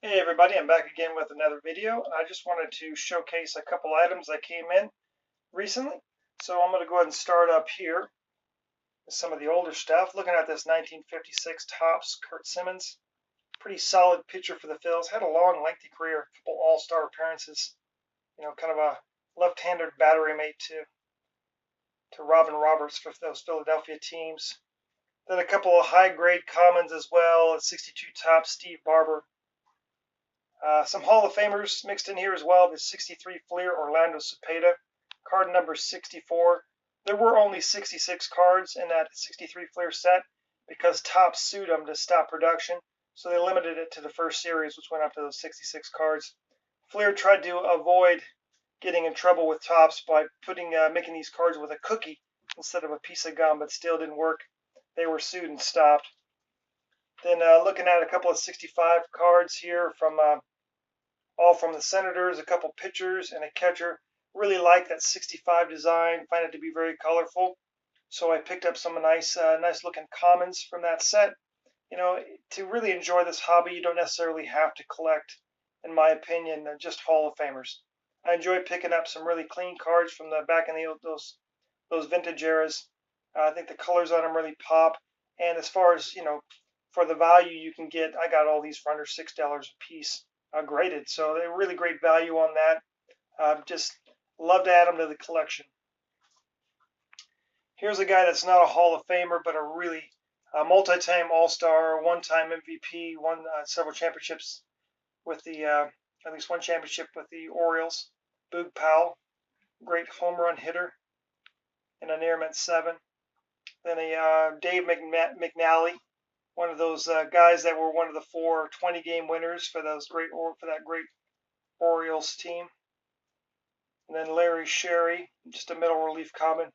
Hey everybody, I'm back again with another video. I just wanted to showcase a couple items that came in recently. So I'm going to go ahead and start up here with some of the older stuff. Looking at this 1956 Topps Kurt Simmons. Pretty solid pitcher for the Phils. Had a long, lengthy career, a couple all-star appearances. Kind of a left-handed battery mate to Robin Roberts for those Philadelphia teams. Then a couple of high-grade commons as well. 62 Topps Steve Barber. Some Hall of Famers mixed in here as well. The 63 Fleer Orlando Cepeda, card number 64. There were only 66 cards in that 63 Fleer set because Topps sued them to stop production, so they limited it to the first series, which went up to those 66 cards. Fleer tried to avoid getting in trouble with Topps by making these cards with a cookie instead of a piece of gum, but still didn't work. They were sued and stopped. Then looking at a couple of 65 cards here from all from the Senators, a couple pitchers and a catcher. Really like that 65 design, find it to be very colorful. So I picked up some nice looking commons from that set. To really enjoy this hobby, you don't necessarily have to collect, in my opinion, just Hall of Famers. I enjoy picking up some really clean cards from the back in those vintage eras. I think the colors on them really pop. And as far as, for the value you can get, I got all these for under $6 a piece. Graded, so they're really great value on that. Just love to add them to the collection. Here's a guy that's not a Hall of Famer, but a really multi-time All-Star, one-time MVP, won several championships with the at least one championship with the Orioles. Boog Powell, great home run hitter in a near mint 7. Then a Dave McNally, one of those guys that were one of the 4 20-game winners for that great Orioles team. And then Larry Sherry, just a middle relief common.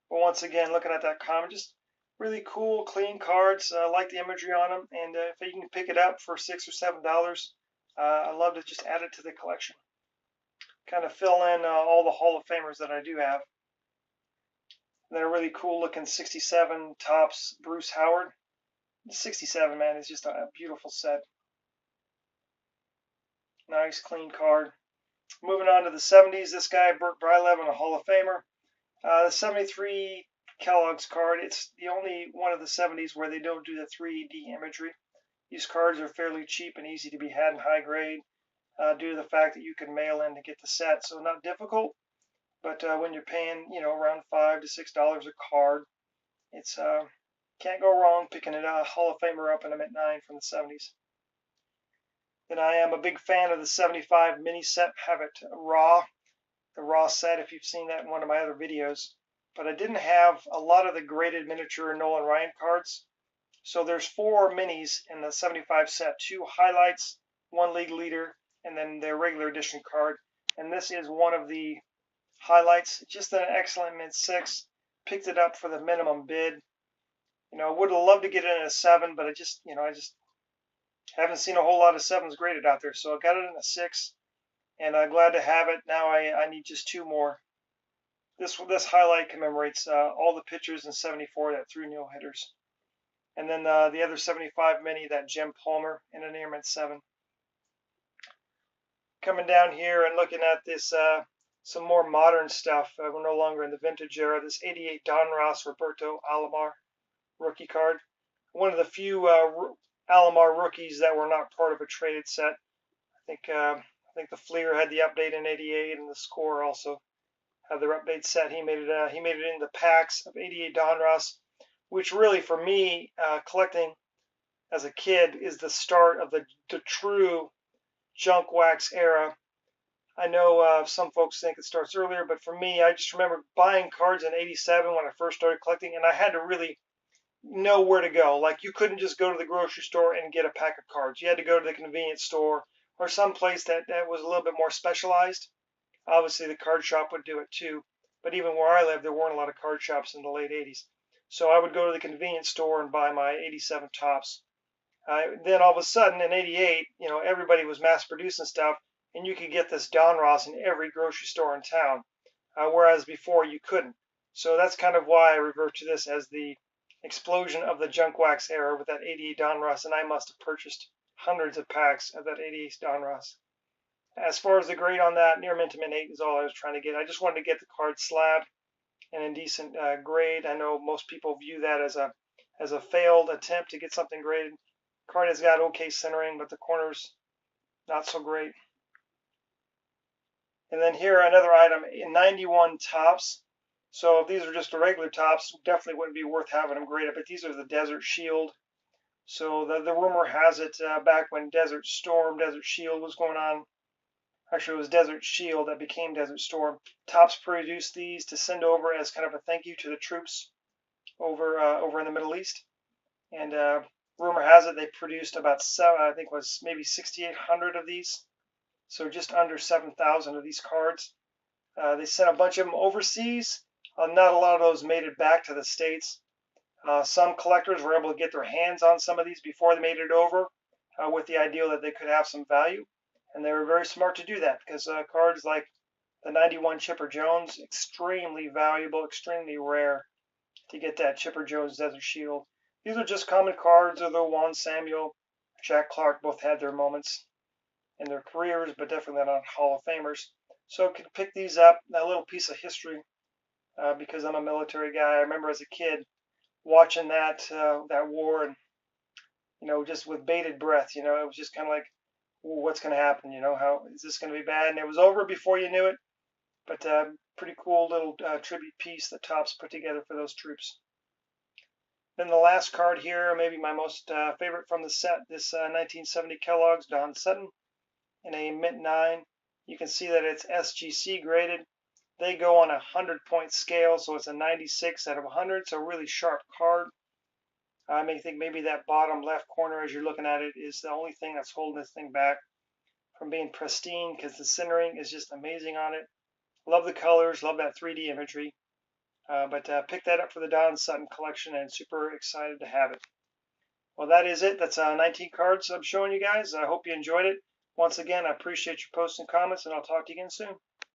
But once again, looking at that common, just really cool, clean cards. I like the imagery on them, and if you can pick it up for $6 or $7, I love to just add it to the collection. Kind of fill in all the Hall of Famers that I do have. And then a really cool looking 67 Topps Bruce Howard. 67, man, is just a beautiful set. Nice, clean card. Moving on to the 70s, this guy, Burt Bryleven, a Hall of Famer. The 73 Kellogg's card, it's the only one of the 70s where they don't do the 3D imagery. These cards are fairly cheap and easy to be had in high grade due to the fact that you can mail in to get the set. So not difficult, but when you're paying, around $5 to $6 a card, it's can't go wrong picking a Hall of Famer up in a mint 9 from the 70s. Then I am a big fan of the 75 mini set. Have it the raw set, if you've seen that in one of my other videos. But I didn't have a lot of the graded miniature Nolan Ryan cards. So there's 4 minis in the 75 set, 2 highlights, 1 league leader, and then their regular edition card. And this is one of the highlights. Just an excellent mint 6. Picked it up for the minimum bid. Would have loved to get it in a 7, but I just haven't seen a whole lot of 7s graded out there. So I got it in a 6, and I'm glad to have it. Now I need just 2 more. This highlight commemorates all the pitchers in 74 that threw no hitters. And then the other 75 mini, that Jim Palmer in a near mint 7. Coming down here and looking at this, some more modern stuff. We're no longer in the vintage era. This 88 Don Ross Roberto Alomar rookie card. One of the few Alomar rookies that were not part of a traded set. I think the Fleer had the update in '88, and the Score also had their update set. He made it in the packs of 88 Don Ross, which really for me, collecting as a kid, is the start of the true junk wax era. I know some folks think it starts earlier, but for me, I just remember buying cards in '87 when I first started collecting, and I had to really know where to go. Like, you couldn't just go to the grocery store and get a pack of cards. You had to go to the convenience store or some place that was a little bit more specialized. Obviously, the card shop would do it too, but even where I lived, there weren't a lot of card shops in the late 80s. So I would go to the convenience store and buy my 87 Topps. Then all of a sudden in '88, everybody was mass producing stuff, and you could get this Don Ross in every grocery store in town, whereas before you couldn't. So that's kind of why I revert to this as the explosion of the junk wax era with that 88 Don Ross, and I must have purchased hundreds of packs of that 88 Donruss. As far as the grade on that, near mint to mint 8 is all I was trying to get. I just wanted to get the card slabbed and in decent grade. I know most people view that as a failed attempt to get something graded. Card has got okay centering, but the corners not so great. And then here another item in 91 tops. So if these are just the regular tops, definitely wouldn't be worth having them graded. But these are the Desert Shield. So the rumor has it back when Desert Storm, Desert Shield was going on. Actually, it was Desert Shield that became Desert Storm. Topps produced these to send over as kind of a thank you to the troops over in the Middle East. And rumor has it they produced about I think it was maybe 6,800 of these. So just under 7,000 of these cards. They sent a bunch of them overseas. Not a lot of those made it back to the States. Some collectors were able to get their hands on some of these before they made it over with the idea that they could have some value. And they were very smart to do that because cards like the 91 Chipper Jones, extremely valuable, extremely rare to get that Chipper Jones Desert Shield. These are just common cards, although Juan Samuel, Jack Clark both had their moments in their careers, but definitely not Hall of Famers. So I could pick these up, a little piece of history, because I'm a military guy. I remember as a kid watching that war, and just with bated breath. It was just kind of like, what's going to happen? How is this going to be bad? And it was over before you knew it. But pretty cool little tribute piece that Topps put together for those troops. Then the last card here, maybe my most favorite from the set, this 1970 Kellogg's Don Sutton in a mint 9. You can see that it's SGC graded. They go on a 100-point scale, so it's a 96 out of 100, so a really sharp card. I may think maybe that bottom left corner as you're looking at it is the only thing that's holding this thing back from being pristine, because the centering is just amazing on it. Love the colors, love that 3D imagery. But pick that up for the Don Sutton collection and super excited to have it. Well, that is it. That's 19 cards I'm showing you guys. I hope you enjoyed it. Once again, I appreciate your posts and comments, and I'll talk to you again soon.